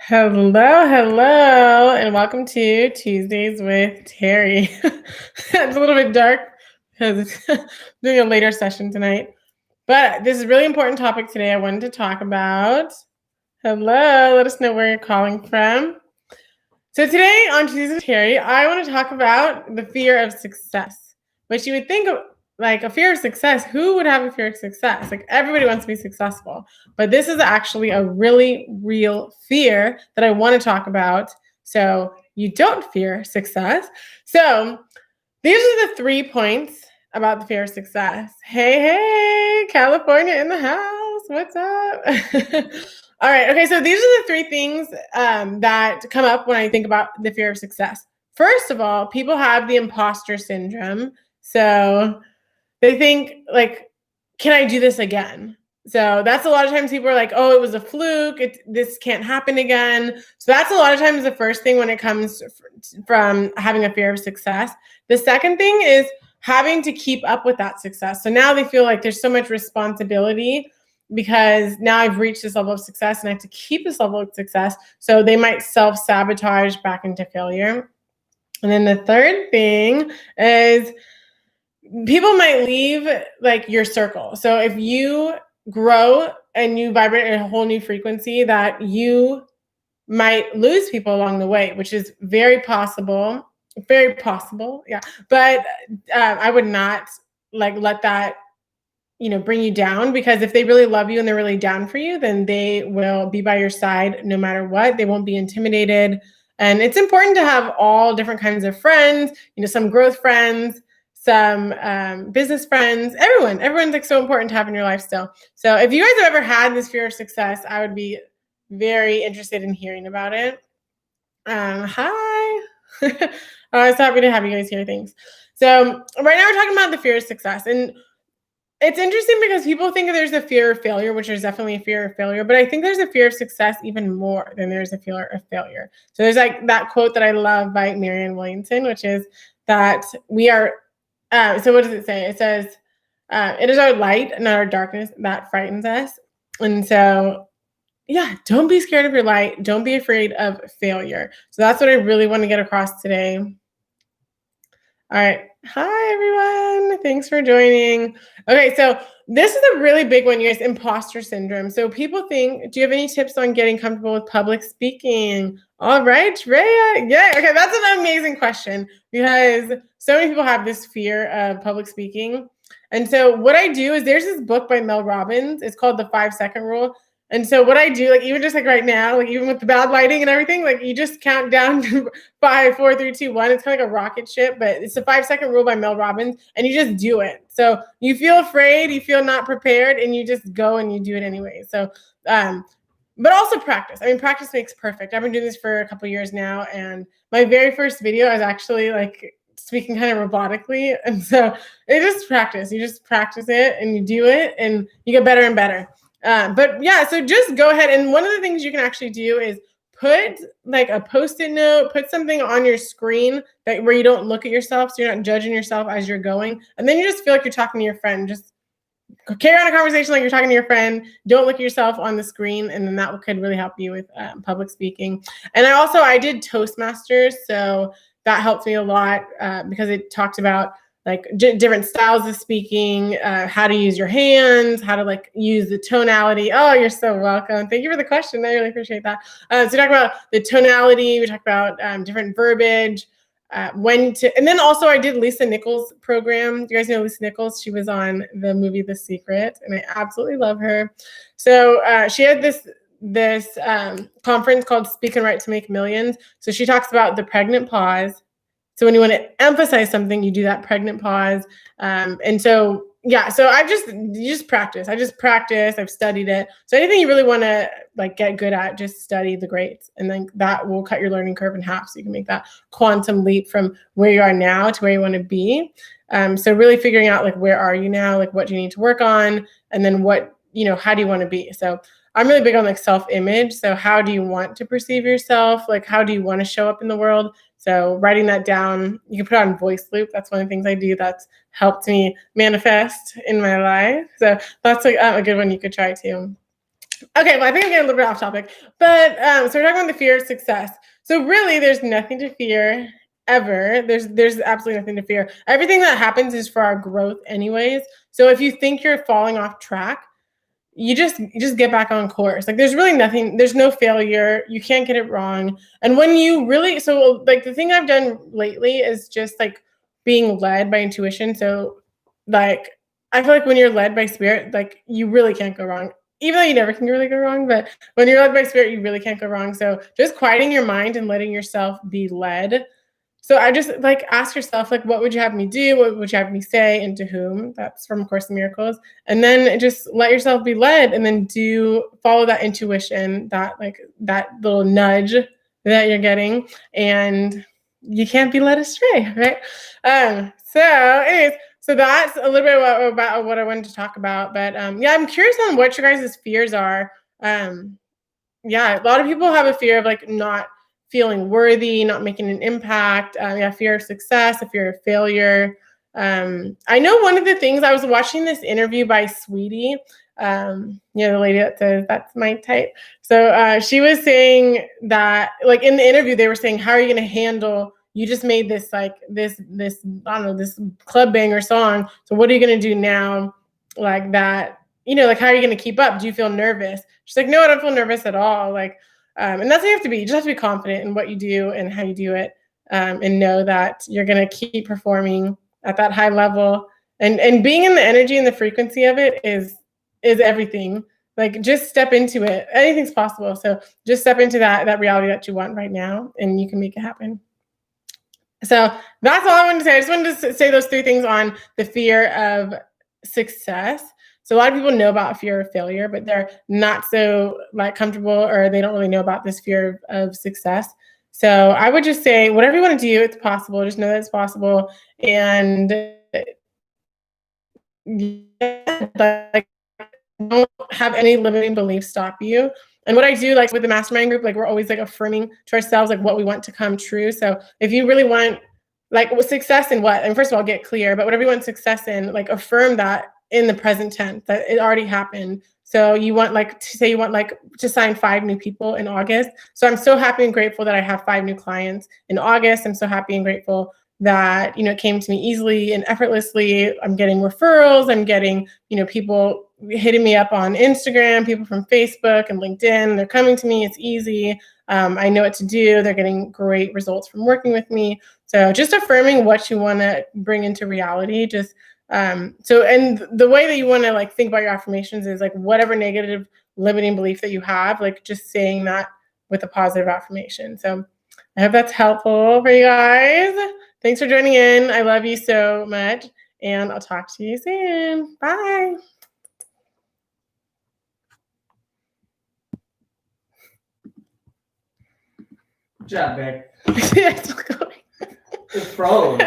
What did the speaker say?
Hello, and welcome to Tuesdays with Terry. It's a little bit dark because it's doing a later session tonight, but this is a really important topic today I wanted to talk about. Hello, let us know where you're calling from. So today on Tuesdays with Terry, I want to talk about the fear of success, which you would think of like a fear of success. Who would have a fear of success? Like everybody wants to be successful, but this is actually a really real fear that I want to talk about. So you don't fear success. So these are the 3 points about the fear of success. Hey, California in the house. What's up? All right. Okay. So these are the 3 things that come up when I think about the fear of success. First of all, people have the imposter syndrome. So they think, like, can I do this again? So that's a lot of times people are like, oh, it was a fluke. This can't happen again. So that's a lot of times the first thing when it comes from having a fear of success. The second thing is having to keep up with that success. So now they feel like there's so much responsibility because now I've reached this level of success and I have to keep this level of success. So they might self-sabotage back into failure. And then the third thing is people might leave like your circle. So if you grow and you vibrate at a whole new frequency, that you might lose people along the way, which is very possible. Very possible. Yeah. But I would not let that bring you down, because if they really love you and they're really down for you, then they will be by your side no matter what. They won't be intimidated. And it's important to have all different kinds of friends, some growth friends, some business friends, everyone's like so important to have in your life still. So if you guys have ever had this fear of success, I would be very interested in hearing about it. Hi. I was happy to have you guys hear things. So right now we're talking about the fear of success. And it's interesting because people think there's a fear of failure, which is definitely a fear of failure, but I think there's a fear of success even more than there's a fear of failure. So there's like that quote that I love by Marianne Williamson, which is that we are, so what does it say? It says, it is our light, not our darkness, that frightens us. And so, yeah, don't be scared of your light. Don't be afraid of failure. So that's what I really want to get across today. All right. Hi, everyone. Thanks for joining. Okay, so this is a really big one, you guys, imposter syndrome. So people think, do you have any tips on getting comfortable with public speaking? All right, Rhea. Yeah, okay, that's an amazing question because so many people have this fear of public speaking. And so what I do is there's this book by Mel Robbins. It's called The 5-Second Rule. And so what I do, like even just like right now, like even with the bad lighting and everything, like you just count down to 5, 4, 3, 2, 1. It's kind of like a rocket ship, but it's the 5-second rule by Mel Robbins, and you just do it. So you feel afraid, you feel not prepared, and you just go and you do it anyway. So, but also practice. I mean, practice makes perfect. I've been doing this for a couple of years now, and my very first video, I was actually like speaking kind of robotically, and so it just practice. You just practice it, and you do it, and you get better and better. But yeah, so just go ahead. And one of the things you can actually do is put like a Post-it note, put something on your screen where you don't look at yourself. So you're not judging yourself as you're going. And then you just feel like you're talking to your friend. Just carry on a conversation like you're talking to your friend. Don't look at yourself on the screen. And then that could really help you with public speaking. And I did Toastmasters. So that helped me a lot because it talked about like different styles of speaking, how to use your hands, how to like use the tonality. Oh, you're so welcome. Thank you for the question. I really appreciate that. So we talk about the tonality. We talk about different verbiage, and then also I did Lisa Nichols' program. Do you guys know Lisa Nichols? She was on the movie The Secret, and I absolutely love her. So she had this conference called Speak and Write to Make Millions. So she talks about the pregnant pause. So when you want to emphasize something, you do that pregnant pause. And so, yeah, so you just practice. I just practice. I've studied it. So anything you really want to like get good at, just study the greats. And then that will cut your learning curve in half. So you can make that quantum leap from where you are now to where you want to be. So really figuring out like, where are you now? Like, what do you need to work on? And then how do you want to be? So I'm really big on like self-image. So how do you want to perceive yourself? Like, how do you want to show up in the world? So writing that down, you can put it on voice loop. That's one of the things I do that's helped me manifest in my life. So that's like a good one you could try too. Okay, well, I think I'm getting a little bit off topic, but so we're talking about the fear of success. So really, there's nothing to fear ever. There's absolutely nothing to fear. Everything that happens is for our growth, anyways. So if you think you're falling off track, you just get back on course. Like there's really nothing, there's no failure. You can't get it wrong. And when you really, so like the thing I've done lately is just like being led by intuition. So like I feel like when you're led by spirit, like you really can't go wrong. Even though you never can really go wrong, but when you're led by spirit, you really can't go wrong. So just quieting your mind and letting yourself be led. So I just like ask yourself, like, what would you have me do? What would you have me say, and to whom? That's from Course in Miracles. And then just let yourself be led, and then follow that intuition, that little nudge that you're getting, and you can't be led astray, right? Anyways, so that's a little bit about what I wanted to talk about. But yeah, I'm curious on what your guys' fears are. Yeah, a lot of people have a fear of like not feeling worthy, not making an impact. Yeah, fear of success, a fear of failure. I know one of the things, I was watching this interview by Sweetie, the lady that says that's my type. So she was saying that, like in the interview, they were saying, how are you going to handle? You just made this this I don't know, this club banger song. So what are you going to do now? Like that, like how are you going to keep up? Do you feel nervous? She's like, no, I don't feel nervous at all. Like, and that's how you have to be. You just have to be confident in what you do and how you do it, and know that you're going to keep performing at that high level. And being in the energy and the frequency of it is everything. Like, just step into it. Anything's possible. So just step into that reality that you want right now, and you can make it happen. So that's all I wanted to say. I just wanted to say those three things on the fear of success. So a lot of people know about fear of failure, but they're not so like comfortable, or they don't really know about this fear of success. So I would just say, whatever you want to do, it's possible. Just know that it's possible. And yeah, like, don't have any limiting beliefs stop you. And what I do, like with the mastermind group, like we're always like affirming to ourselves like what we want to come true. So if you really want like success in what, and first of all, get clear, but whatever you want success in, like affirm that in the present tense, that it already happened. So you want like to say you want like to sign 5 new people in August. So I'm so happy and grateful that I have 5 new clients in August. I'm so happy and grateful that, it came to me easily and effortlessly. I'm getting referrals. I'm getting, people hitting me up on Instagram, people from Facebook and LinkedIn. They're coming to me. It's easy. I know what to do. They're getting great results from working with me. So just affirming what you want to bring into reality. Just and the way that you want to like think about your affirmations is like whatever negative limiting belief that you have, like just saying that with a positive affirmation. So I hope that's helpful for you guys. Thanks for joining in. I love you so much, and I'll talk to you soon. Bye. Good job, Beck. Yeah, it's still going. It froze.